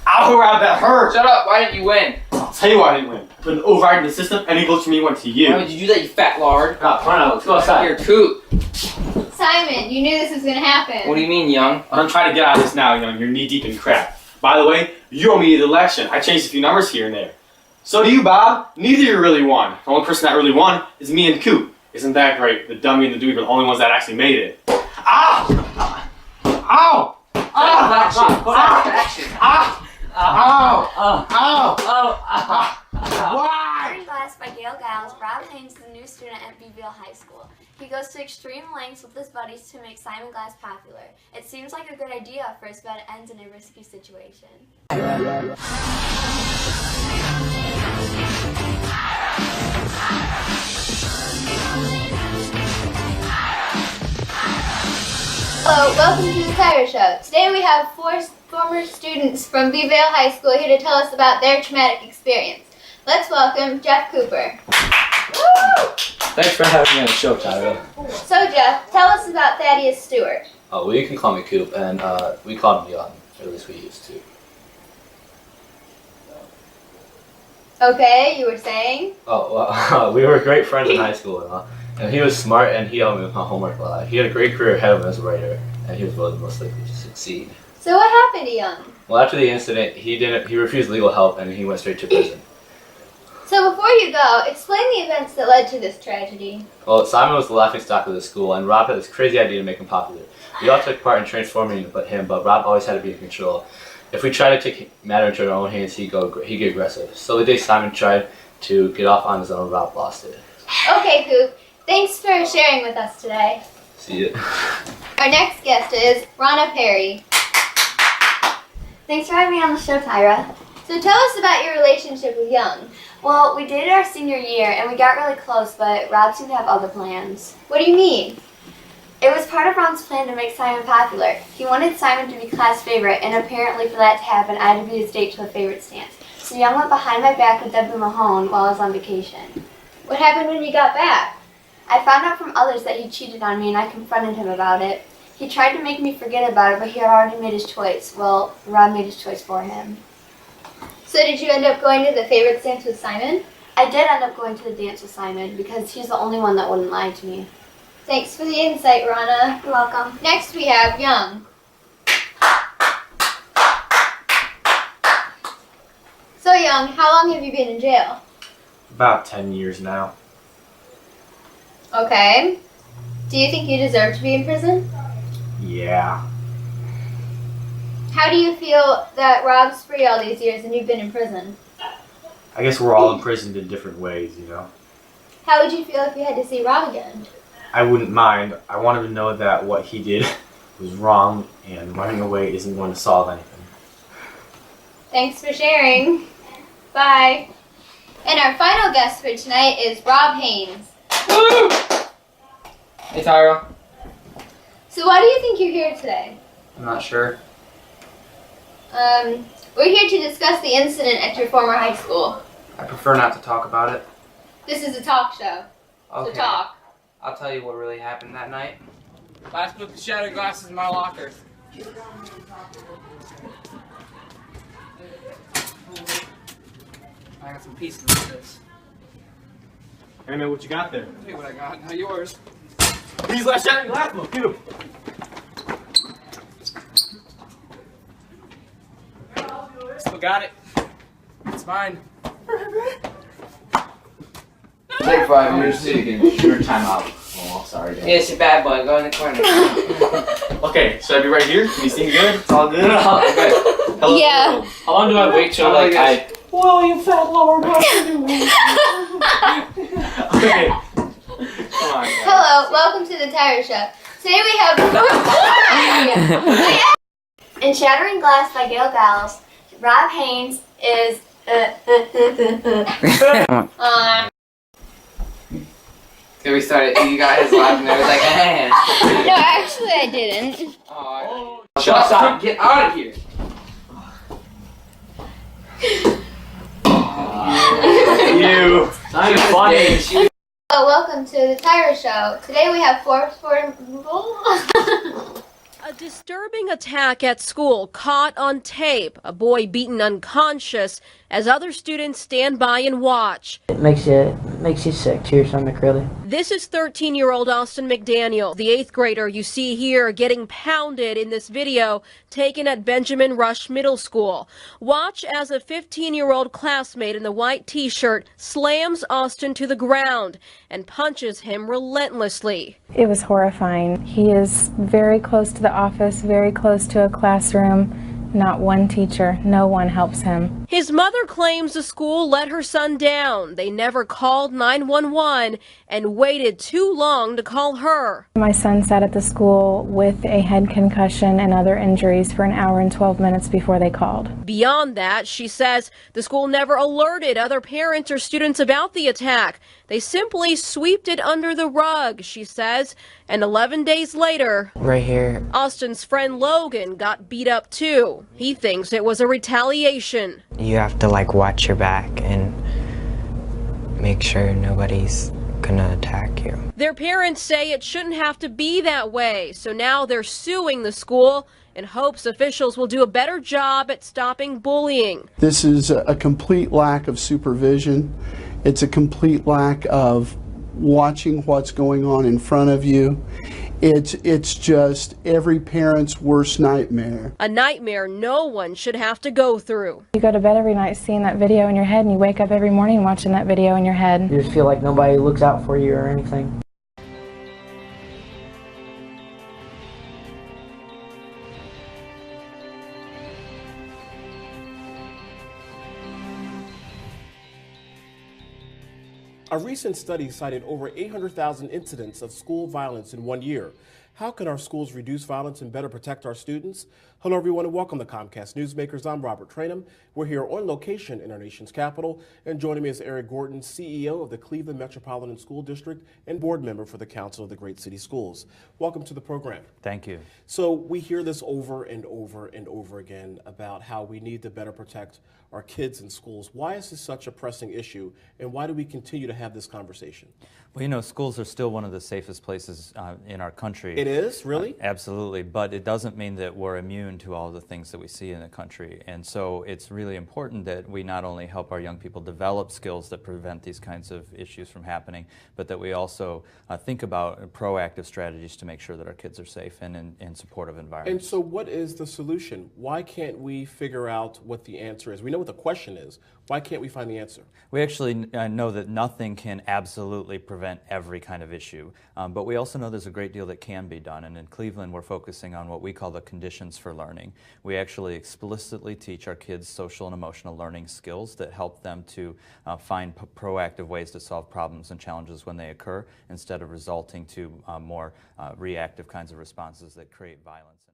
Ow, Rob, that hurt! Shut up, why didn't you win? I'll tell you why I didn't win. I put an override in the system, any votes for me went to you. Why would you do that, you fat lard? Ah, fine, let's go outside. You're coot. Simon, you knew this was gonna happen. What do you mean, young? I'm trying to get out of this now, young. You're knee deep in crap. By the way, you owe me the election. I changed a few numbers here and there. So do you, Bob. Neither of you really won. The only person that really won is me and Coop. Isn't that great? The dummy and the dweeb are the only ones that actually made it. Ow! Ow! Why? In class by Gail Giles, Rob Haynes is a new student at Beeville High School. He goes to extreme lengths with his buddies to make Simon Glass popular. It seems like a good idea at first, but it ends in a risky situation. Hello, welcome to the Tire Show. Today we have 4 former students from Beeville High School here to tell us about their traumatic experience. Let's welcome Jeff Cooper. Woo! Thanks for having me on the show, Tyra. So Jeff, tell us about Thaddeus Stewart. Oh, well, you can call me Coop, and we called him Young, or at least we used to. Okay, you were saying? Oh, well, we were great friends in high school, and he was smart, and he helped me with my homework a lot. He had a great career ahead of him as a writer, and he was most likely to succeed. So what happened to Young? Well, after the incident, he refused legal help, and he went straight to prison. So before you go, explain the events that led to this tragedy. Well, Simon was the laughingstock of the school, and Rob had this crazy idea to make him popular. We all took part in transforming him, but Rob always had to be in control. If we tried to take matter into our own hands, he'd get aggressive. So the day Simon tried to get off on his own, Rob lost it. Okay, Coop. Thanks for sharing with us today. See ya. Our next guest is Ronna Perry. Thanks for having me on the show, Tyra. So tell us about your relationship with Young. Well, we dated our senior year, and we got really close, but Rob seemed to have other plans. What do you mean? It was part of Ron's plan to make Simon popular. He wanted Simon to be class favorite, and apparently for that to happen, I had to be his date to a favorite stance. So Young went behind my back with Devin Mahone while I was on vacation. What happened when you got back? I found out from others that he cheated on me, and I confronted him about it. He tried to make me forget about it, but he had already made his choice. Well, Rob made his choice for him. So did you end up going to the favorite dance with Simon? I did end up going to the dance with Simon because he's the only one that wouldn't lie to me. Thanks for the insight, Ronna. You're welcome. Next we have Young. So Young, how long have you been in jail? About 10 years now. Okay. Do you think you deserve to be in prison? Yeah. How do you feel that Rob's free all these years and you've been in prison? I guess we're all imprisoned in different ways, you know. How would you feel if you had to see Rob again? I wouldn't mind. I want him to know that what he did was wrong, and running away isn't going to solve anything. Thanks for sharing. Bye. And our final guest for tonight is Rob Haynes. Woo! Hey, Tyra. So why do you think you're here today? I'm not sure. We're here to discuss the incident at your former high school. I prefer not to talk about it. This is a talk show, Okay. so talk. I'll tell you what really happened that night. Last put the shattered glasses in my lockers. I got some pieces of this. Hey man, what you got there? Hey, what I got, now yours. These last shattering glass, look, get 'em. Still got it. It's mine. Take 5 minutes so you can short time out. Oh, sorry, Dan. Yeah, it's your bad boy. Go in the corner. Okay, should I be right here? Can you see me good? It's all good? Okay. Hello, Yeah. world. How long do I wait till like I? Well, you fat lord, what you doing? Okay. Come on, guys. Hello, welcome to the Tire Show. Today we have... In Shattering Glass by Gail Giles, Rob Haynes is... Okay, we started. You guys laughing. There was like, eh. No, actually I didn't. Oh, shut up! Get out of here! You. Not funny. Hello, welcome to the Tire Show. Today we have 4 sports... disturbing attack at school caught on tape. A boy beaten unconscious as other students stand by and watch. It makes you sick to your stomach, really. This is 13-year-old Austin McDaniel, the 8th grader you see here getting pounded in this video taken at Benjamin Rush Middle School. Watch as a 15-year-old classmate in the white t-shirt slams Austin to the ground and punches him relentlessly. It was horrifying. He is very close to the office, very close to a classroom. Not one teacher, no one helps him. His mother claims the school let her son down. They never called 911 and waited too long to call her. My son sat at the school with a head concussion and other injuries for an hour and 12 minutes before they called. Beyond that, she says the school never alerted other parents or students about the attack. They simply swept it under the rug, she says. And 11 days later, Right here. Austin's friend Logan got beat up too. He thinks it was a retaliation. You have to watch your back and make sure nobody's gonna attack you. Their parents say it shouldn't have to be that way, so now they're suing the school in hopes officials will do a better job at stopping bullying. This is a complete lack of supervision. It's a complete lack of watching what's going on in front of you. It's just every parent's worst nightmare. A nightmare no one should have to go through. You go to bed every night seeing that video in your head, and you wake up every morning watching that video in your head. You just feel like nobody looks out for you or anything. A recent study cited over 800,000 incidents of school violence in 1 year. How can our schools reduce violence and better protect our students? Hello, everyone, and welcome to Comcast Newsmakers. I'm Robert Trainum. We're here on location in our nation's capital, and joining me is Eric Gordon, CEO of the Cleveland Metropolitan School District and board member for the Council of the Great City Schools. Welcome to the program. Thank you. So we hear this over and over and over again about how we need to better protect our kids in schools. Why is this such a pressing issue, and why do we continue to have this conversation? Well, you know, schools are still one of the safest places in our country. It is, really? Absolutely, but it doesn't mean that we're immune to all the things that we see in the country. And so it's really important that we not only help our young people develop skills that prevent these kinds of issues from happening, but that we also think about proactive strategies to make sure that our kids are safe and in supportive environments. And so what is the solution? Why can't we figure out what the answer is? We know what the question is. Why can't we find the answer? We actually know that nothing can absolutely prevent every kind of issue, but we also know there's a great deal that can be done, and in Cleveland we're focusing on what we call the conditions for learning. We actually explicitly teach our kids social and emotional learning skills that help them to find proactive ways to solve problems and challenges when they occur, instead of resulting to more reactive kinds of responses that create violence.